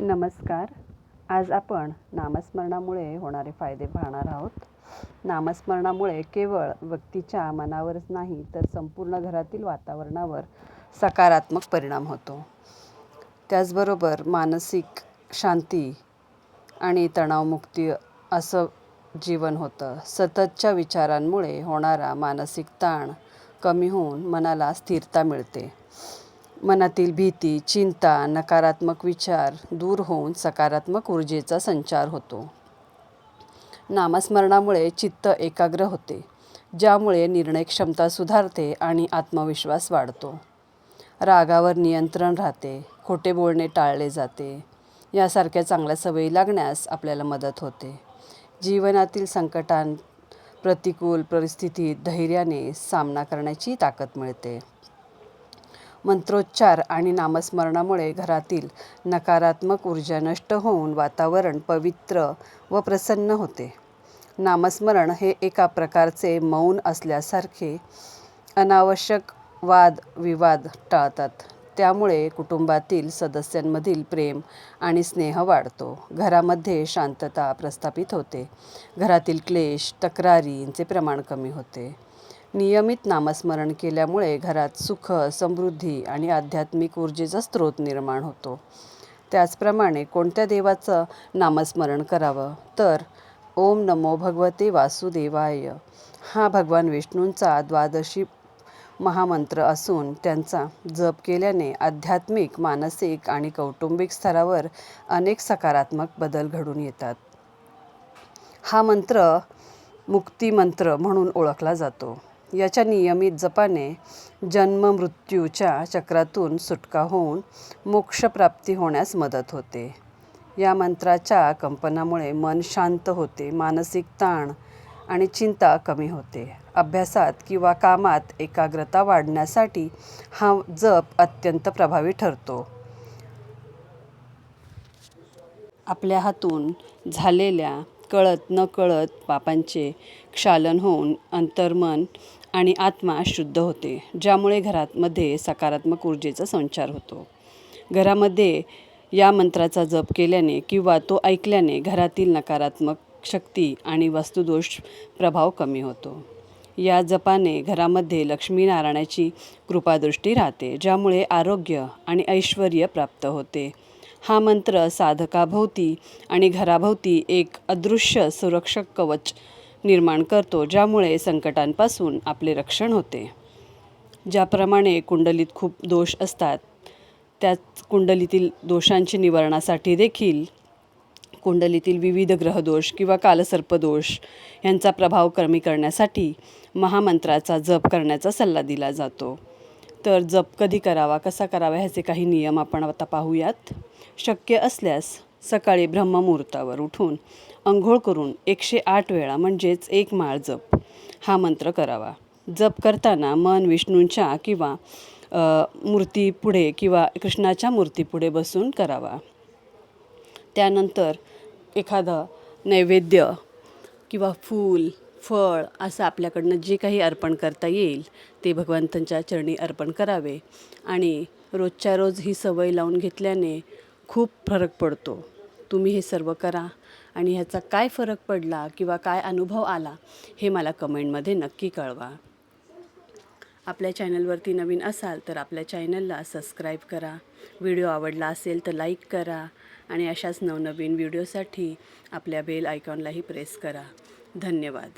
नमस्कार. आज आपण नामस्मरणामुळे होणारे फायदे पाहणार आहोत. नामस्मरणामुळे केवळ व्यक्तीच्या मनावरच नाही तर संपूर्ण घरातील वातावरणावर सकारात्मक परिणाम होतो. त्याचबरोबर मानसिक शांती आणि तणावमुक्ती असं जीवन होतं. सततच्या विचारांमुळे होणारा मानसिक ताण कमी होऊन मनाला स्थिरता मिळते. मनातील भीती, चिंता, नकारात्मक विचार दूर होऊन सकारात्मक ऊर्जेचा संचार होतो. नामस्मरणामुळे चित्त एकाग्र होते, ज्यामुळे निर्णय क्षमता सुधारते आणि आत्मविश्वास वाढतो. रागावर नियंत्रण राहते, खोटे बोलणे टाळले जाते. यासारख्या चांगल्या सवयी लागण्यास आपल्याला मदत होते. जीवनातील प्रतिकूल परिस्थितीत धैर्याने सामना करण्याची ताकद मिळते. मंत्रोच्चार आणि नामस्मरणामुळे घरातील नकारात्मक ऊर्जा नष्ट होऊन वातावरण पवित्र व प्रसन्न होते. नामस्मरण हे एका प्रकारचे मौन असल्यासारखे अनावश्यक वादविवाद टाळतात. त्यामुळे कुटुंबातील सदस्यांमधील प्रेम आणि स्नेह वाढतो. घरामध्ये शांतता प्रस्थापित होते. घरातील क्लेश, तक्रारींचे प्रमाण कमी होते. नियमित नामस्मरण केल्यामुळे घरात सुख, समृद्धी आणि आध्यात्मिक ऊर्जेचा स्रोत निर्माण होतो. त्याचप्रमाणे कोणत्या देवाचं नामस्मरण करावं तर ओम नमो भगवते वासुदेवाय हा भगवान विष्णूंचा द्वादशी महामंत्र असून त्यांचा जप केल्याने आध्यात्मिक, मानसिक आणि कौटुंबिक स्तरावर अनेक सकारात्मक बदल घडून येतात. हा मंत्र मुक्तिमंत्र म्हणून ओळखला जातो. याच्या नियमित जपाने जन्म-मृत्यूच्या चक्रातून सुटका होऊन मोक्षप्राप्ती होण्यास मदत होते. या मंत्राच्या कंपनामुळे मन शांत होते, मानसिक ताण आणि चिंता कमी होते. अभ्यासात किंवा कामात एकाग्रता वाढण्यासाठी हा जप अत्यंत प्रभावी ठरतो. आपल्या हातून झालेल्या कळत नकळत पापांचे क्षालन होऊन अंतर्मन आणि आत्मा शुद्ध होते, ज्यामुळे घरामध्ये सकारात्मक ऊर्जेचा संचार होतो. घरामध्ये या मंत्राचा जप केल्याने किंवा तो ऐकल्याने घरातील नकारात्मक शक्ती आणि वास्तुदोष प्रभाव कमी होतो. या जपाने घरामध्ये लक्ष्मीनारायणाची कृपादृष्टी राहते, ज्यामुळे आरोग्य आणि ऐश्वर्य प्राप्त होते. हा मंत्र साधकाभोवती आणि घराभोवती एक अदृश्य सुरक्षक कवच निर्माण करतो, ज्यामुळे संकटांपासून आपले रक्षण होते. ज्याप्रमाणे कुंडलीत खूप दोष असतात, त्याच कुंडलीतील दोषांच्या निवारणासाठी देखील कुंडलीतील विविध ग्रहदोष किंवा कालसर्पदोष यांचा प्रभाव कमी करण्यासाठी महामंत्राचा जप करण्याचा सल्ला दिला जातो. तर जप कधी करावा, कसा करावा ह्याचे काही नियम आपण आता पाहूयात. शक्य असल्यास सकाळी ब्रह्ममुहूर्तावर उठून अंघोळ करून 108 वेळा म्हणजेच 1 माळ जप हा मंत्र करावा. जप करताना मन विष्णूंच्या किंवा मूर्तीपुढे किंवा कृष्णाच्या मूर्तीपुढे बसून करावा. त्यानंतर एखादं नैवेद्य किंवा फूल, फळ असं आपल्याकडनं जे काही अर्पण करता येईल ते भगवंतांच्या चरणी अर्पण करावे. आणि रोजच्या रोज ही सवय लावून घेतल्याने खूप फरक पडतो. तुम्ही हे सर्व करा आणि ह्याचा काय फरक पडला किंवा काय अनुभव आला हे मला कमेंटमध्ये नक्की कळवा. आपल्या चॅनलवरती नवीन असाल तर आपल्या चॅनलला सबस्क्राईब करा. व्हिडिओ आवडला असेल तर लाईक करा आणि अशाच नवनवीन व्हिडिओसाठी आपल्या बेल आयकॉनलाही प्रेस करा. धन्यवाद.